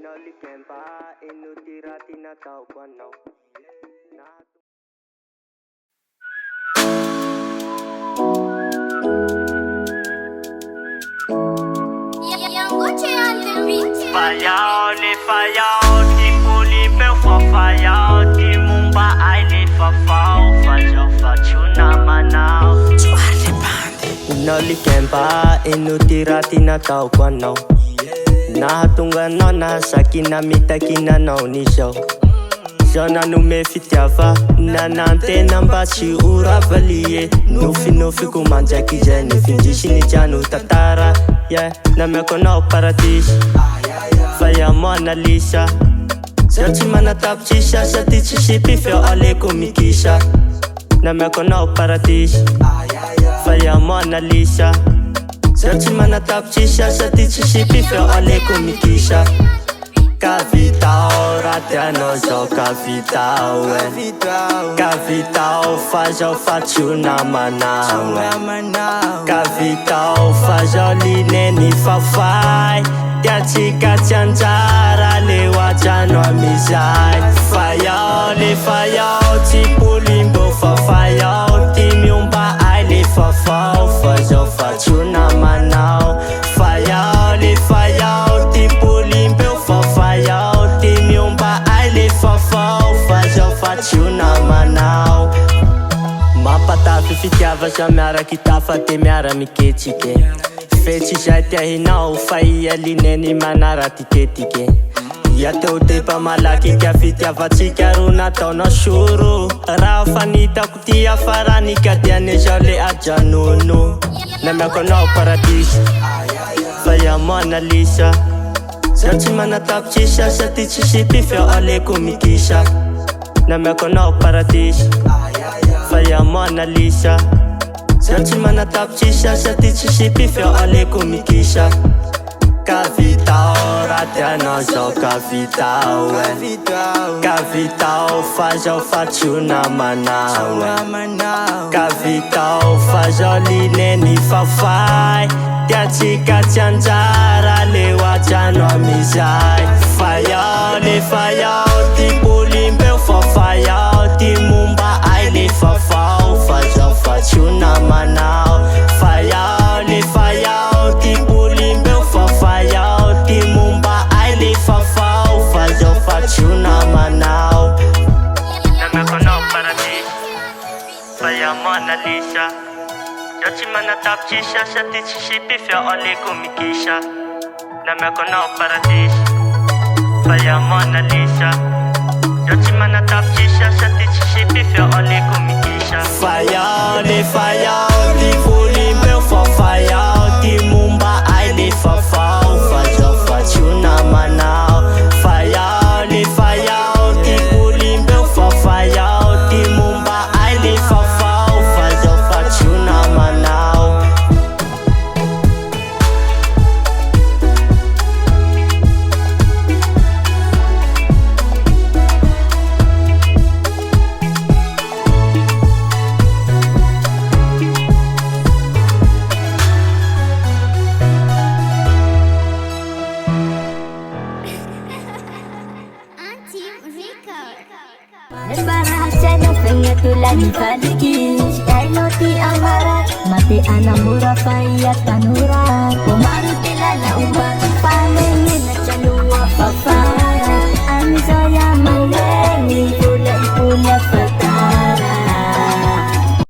Loic inutira tinatawag ano. Falhou, lhe falhou, tipo limpeu, falhou, de mumba, ai, lhe falhou, fazio na manau. Loic inutira tinatawag ano. Nahatonga anao nahasaky namitakina anao nizao. Zao nanome fitiava nanantena mba tsy oravalie. Nofinofiko manjaky izay nifindrisy ny tiano tantara. Namiako anao paradisy fa iamo analisa. Zao tsy manatapitsisa sady tsy sipifeo aleko mikisa. Namiako anao paradisy fa iamo analisa. Zao tsy manatapitsisa sady tsy sipifeo aleko mikisa. Kavitao raty anao zao kavitao Kavitao fa zao fa tsy ho namanao Kavitao fa zao lineny fafay. Tiatsika tsy anjara le ohatrano amizay. Fayao le fayao tsy polimbo fa fayao. Ty miomba ay le fafao fa zao fa tsy ho namanao. Fayao le fayao ty polimbo fa fayao. Ty miomba ay le fafao fa zao fa tsy ho namanao. Mampatafy fitiava sa miaraky tafa te miara miketrike. Fetsy zay tiahinao fa ia lineny manara tiketike. Ia teo depa malaky ka fitiavatsika ro nataonao soro. Raha fanitako ty afarany ka tiane zao le ajanono. Namiako anao paradisy fa iamo analisa. Zao tsy manatapitsisa sady tsy sipifeo aleko mikisa. Namiako anao paradisy fa iamo analisa. Zao tsy manatapitsisa sady tsy sipifeo aleko mikisa. Kavitao raty anao zao kavitao Kavitao fa zao fa tsy ho namanao Kavitao fa zao lineny fafay. Tiatsika tsy anjara le ohatrano amizay. Fayao le fayao ty polimbeo fa fayao. Ty momba ay le fafao fa zao fa tsy ho namanao. Fayao le fayao ty polimbeo fa fayao. Ty momba ay le fafao fa zao fa tsy ho namanao. Namiako anao paradisy fa iamo analisa. Zao tsy manatapitsisa sady tsy sipifeo aleko mikisa. Namiako anao paradisy fa iamo analisa. Zao tsy manatapitsisa sady tsy sipifeo aleko mikisa. Fayao le fayao ty polimbeo fa fayao. Ty momba ay le fafao fa zao fa tsy ho namanao. Fayao le fayao ty polimbeo fa fayao. Ty momba ay le fafao fa zao fa tsy ho namanao. Nagbarahasya ng pangatulan ni Paligi. Kailoti ang marat, mati anang mura pa iat panura. Pumarutila na ubang paningin at siya luwa papara. Ang soya